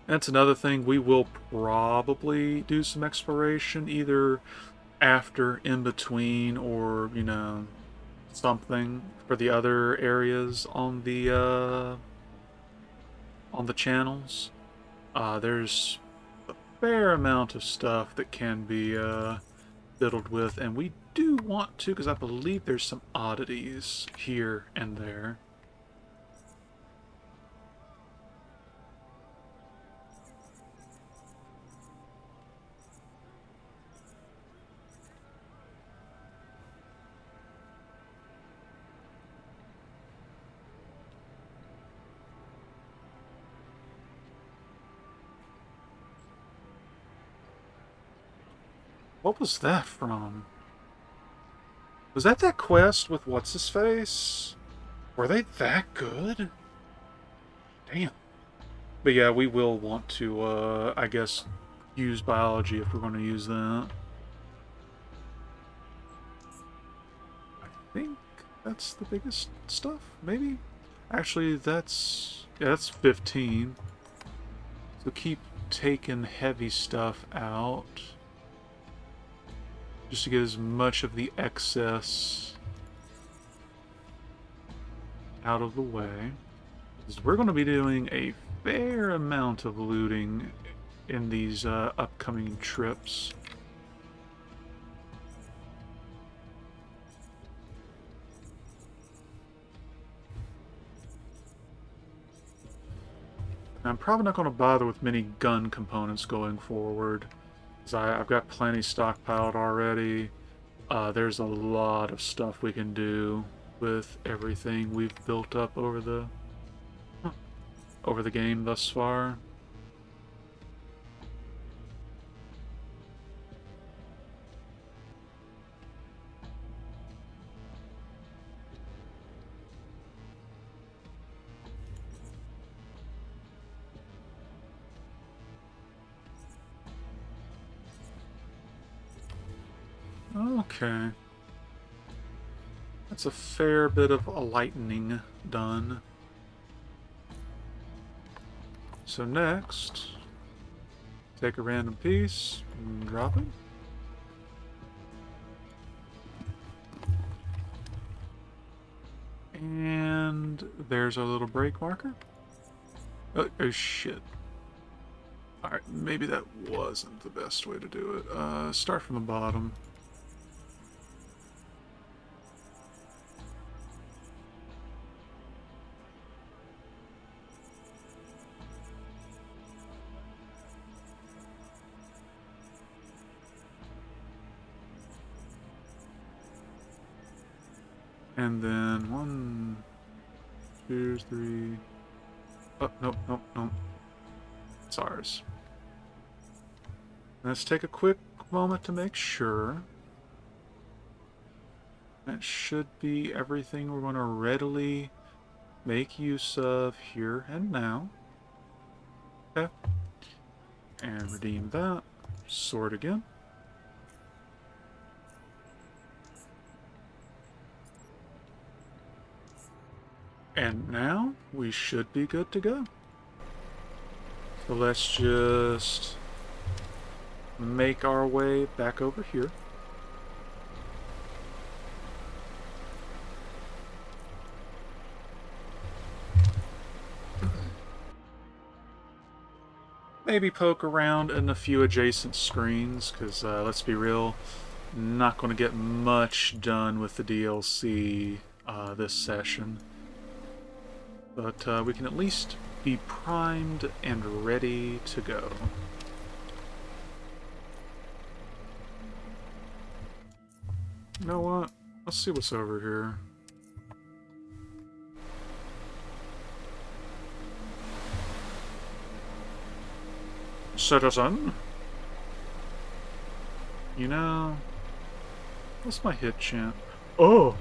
That's another thing. We will probably do some exploration either after, in between, or something for the other areas on the channels. There's a fair amount of stuff that can be fiddled with, and we do want to, because I believe there's some oddities here and there. What was that from? Was that quest with what's-his-face? Were they that good? Damn. But yeah, we will want to, I guess, use biology if we're going to use that. I think that's the biggest stuff, maybe? Actually, that's 15. So keep taking heavy stuff out, just to get as much of the excess out of the way. Because we're going to be doing a fair amount of looting in these upcoming trips. I'm probably not going to bother with many gun components going forward, because I've got plenty stockpiled already. There's a lot of stuff we can do with everything we've built up over the game thus far. Okay. That's a fair bit of a lightning done. So next, take a random piece and drop it. And there's our little break marker. Oh shit. Alright, maybe that wasn't the best way to do it. Start from the bottom. And then 1, 2, 3. Oh, nope. It's ours. Let's take a quick moment to make sure. That should be everything we're going to readily make use of here and now. Okay. And redeem that. Sort again. And now we should be good to go. So let's just make our way back over here. Maybe poke around in a few adjacent screens, because let's be real, not going to get much done with the DLC this session. But we can at least be primed and ready to go. You know what? Let's see what's over here. Citizen? You know, what's my hit chant? Oh!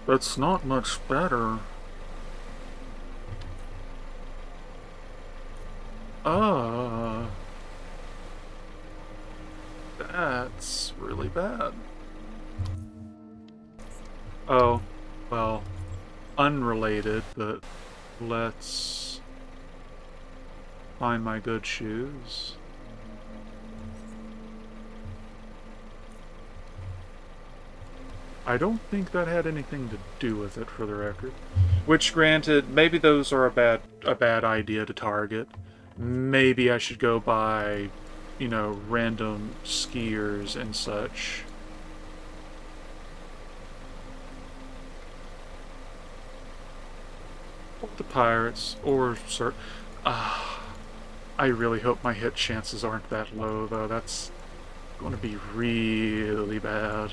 That's not much better. That's really bad. Oh, well, unrelated, but let's find my good shoes. I don't think that had anything to do with it, for the record. Which, granted, maybe those are a bad idea to target. Maybe I should go by, you know, random skiers and such. Or the pirates, or I really hope my hit chances aren't that low, though. That's going to be really bad.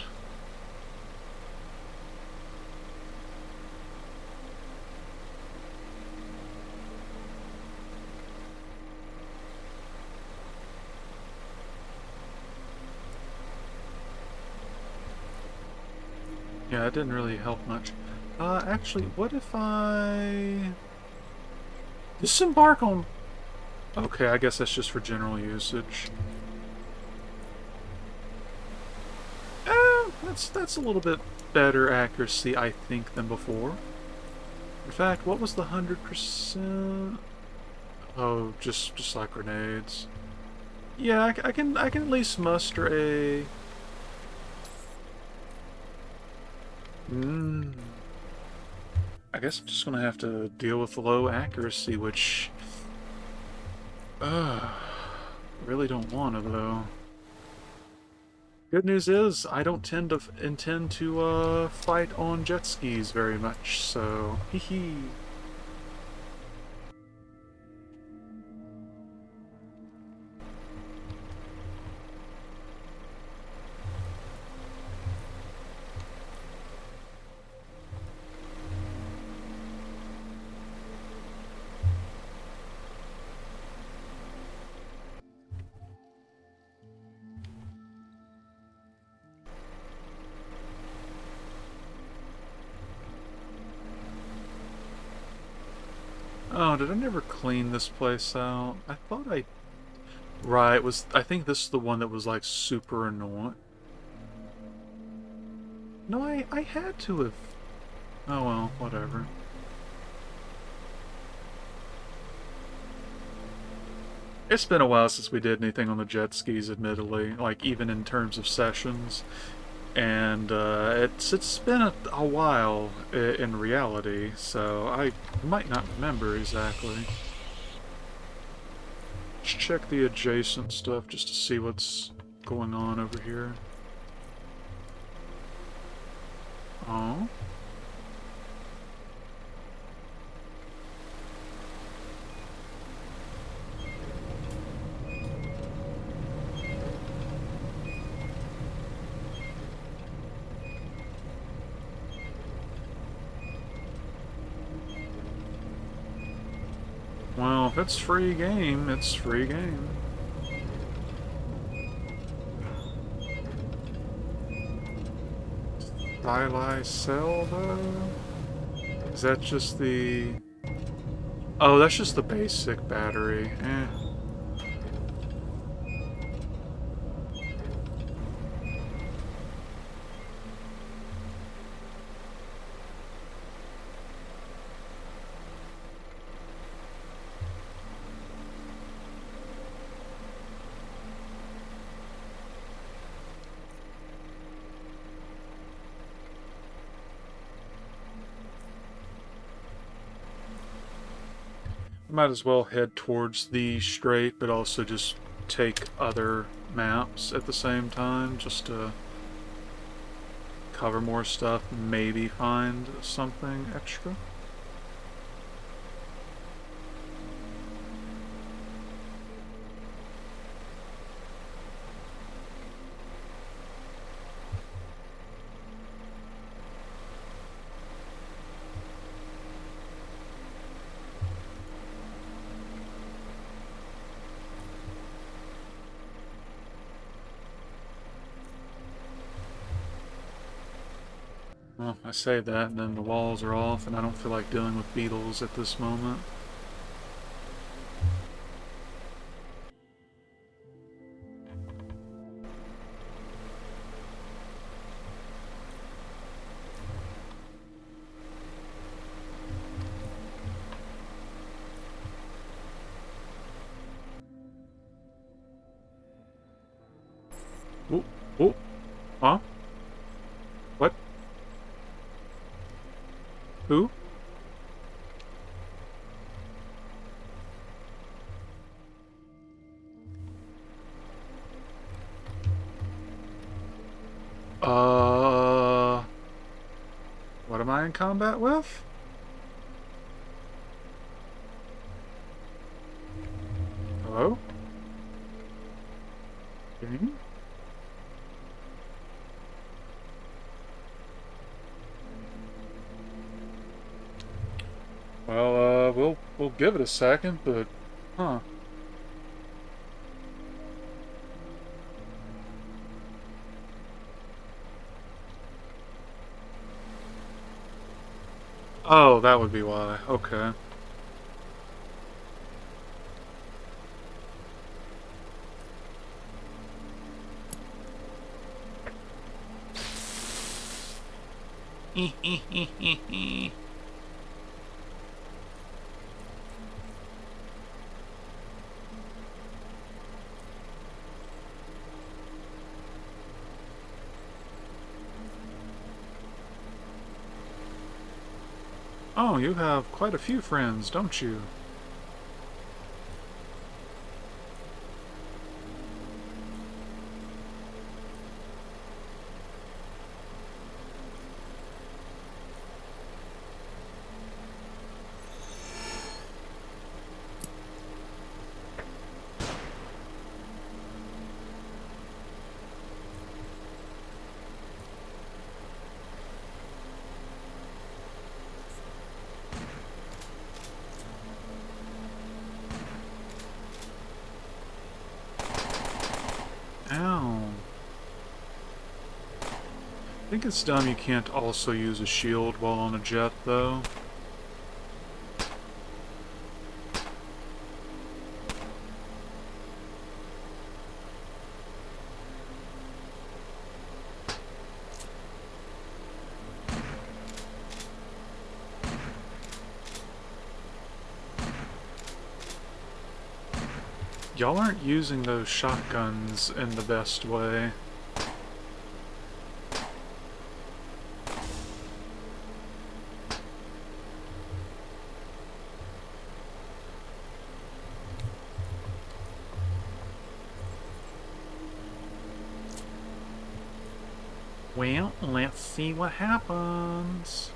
Yeah, it didn't really help much. Actually, what if I disembark on... Okay, I guess that's just for general usage. That's a little bit better accuracy, I think, than before. In fact, what was the 100%? Oh, just like grenades. Yeah, I can at least muster a... I guess I'm just gonna have to deal with the low accuracy, which... really don't want to, though. Good news is, I don't intend to fight on jet skis very much, so hee hee. Oh, did I never clean this place out? I thought I... Right, I think this is the one that was, like, super annoying. No, I had to have... Oh well, whatever. It's been a while since we did anything on the jet skis, admittedly, like, even in terms of sessions. And it's been a while in reality, so I might not remember exactly. Let's check the adjacent stuff just to see what's going on over here. Oh. Well, if it's free game, it's free game. Vili cell, though? Is that just the... Oh, that's just the basic battery. Eh. Might as well head towards the strait, but also just take other maps at the same time, just to cover more stuff, maybe find something extra. Well, I say that, and then the walls are off, and I don't feel like dealing with beetles at this moment. Oh, oh, huh? What? Who? What am I in combat with? Hello? Game? Well, we'll give it a second, but huh. Oh, that would be why. Okay. Oh, you have quite a few friends, don't you? Ow. I think it's dumb you can't also use a shield while on a jet, though. Y'all aren't using those shotguns in the best way. Well, let's see what happens.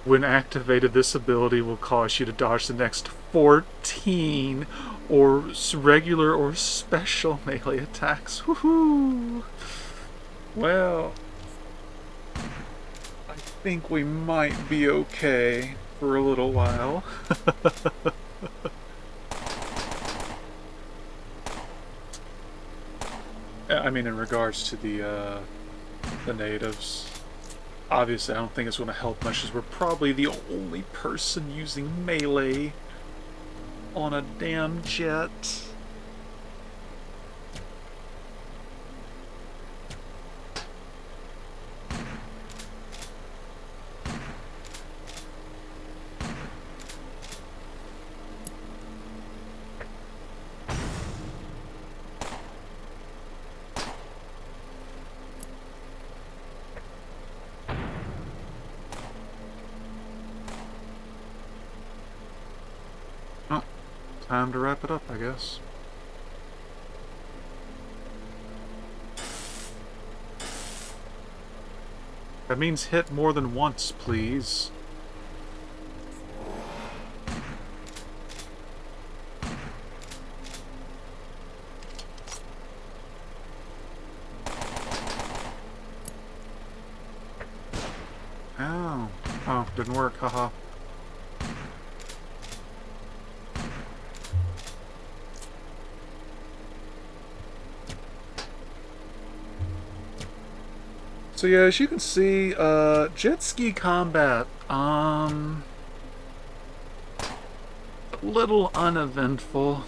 When activated, this ability will cause you to dodge the next 14 or regular or special melee attacks. Woohoo! Well, I think we might be okay for a little while. I mean, in regards to the natives. Obviously, I don't think it's going to help much, as we're probably the only person using melee on a damn jet. Oh, time to wrap it up, I guess. That means hit more than once, please. Ow. Oh, didn't work, haha. So yeah, as you can see, jet ski combat, a little uneventful.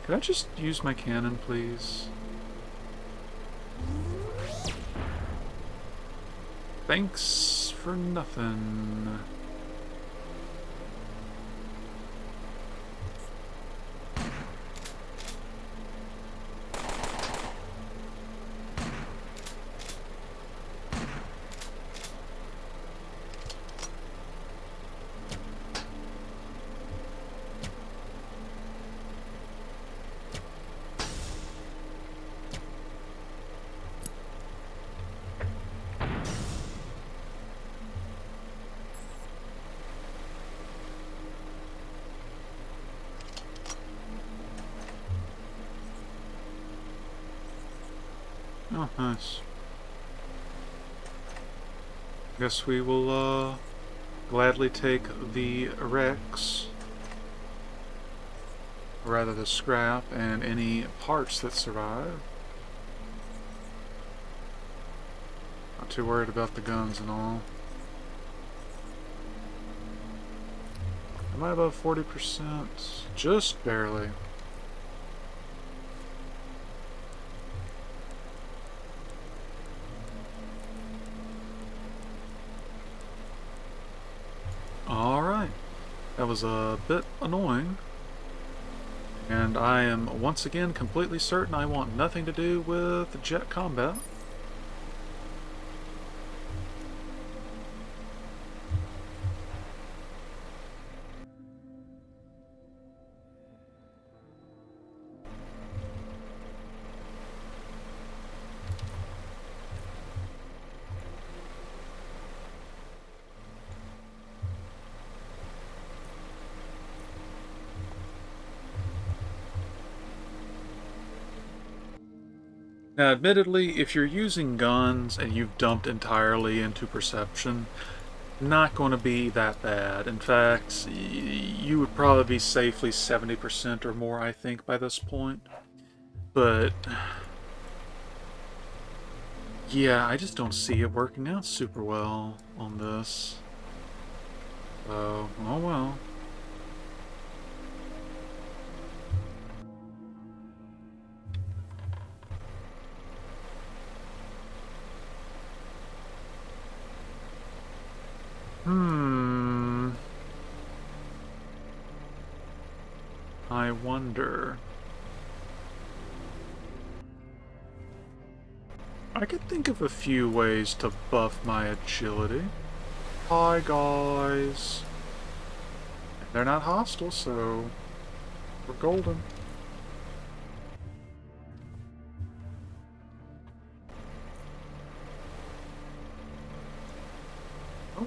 Could I just use my cannon, please? Thanks for nothing. Oh, nice. Guess we will, gladly take the wrecks, or rather the scrap, and any parts that survive. Not too worried about the guns and all. Am I above 40%? Just barely. Alright. That was a bit annoying. And I am once again completely certain I want nothing to do with jet combat. Now, admittedly, if you're using guns and you've dumped entirely into perception, not going to be that bad. In fact, you would probably be safely 70% or more, I think, by this point. But yeah, I just don't see it working out super well on this. So, oh well. I wonder. I could think of a few ways to buff my agility. Hi, guys. They're not hostile, so we're golden.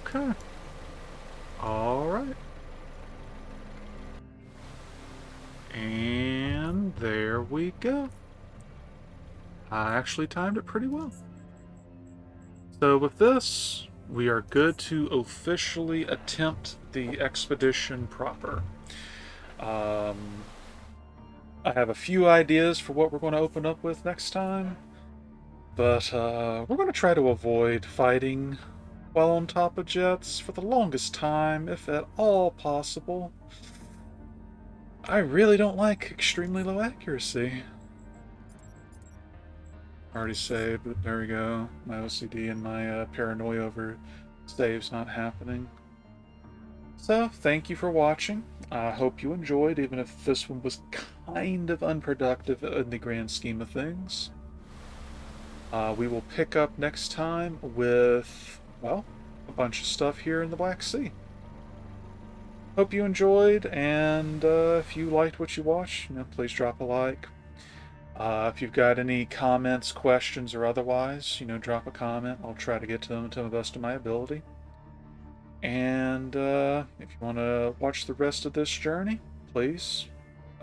Okay. Alright. And there we go. I actually timed it pretty well. So with this, we are good to officially attempt the expedition proper. I have a few ideas for what we're going to open up with next time, but we're going to try to avoid fighting while on top of jets for the longest time, if at all possible. I really don't like extremely low accuracy. Already saved, but there we go. My OCD and my paranoia over saves not happening. So, thank you for watching. I hope you enjoyed, even if this one was kind of unproductive in the grand scheme of things. We will pick up next time with, well, a bunch of stuff here in the Black Sea. Hope you enjoyed, and if you liked what you watched, please drop a like. If you've got any comments, questions, or otherwise, drop a comment. I'll try to get to them to the best of my ability. And if you want to watch the rest of this journey, please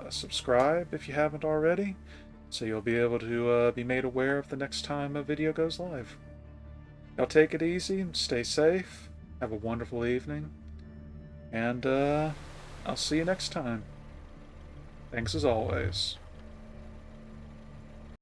subscribe if you haven't already, so you'll be able to be made aware of the next time a video goes live. Y'all take it easy, stay safe, have a wonderful evening, and I'll see you next time. Thanks as always.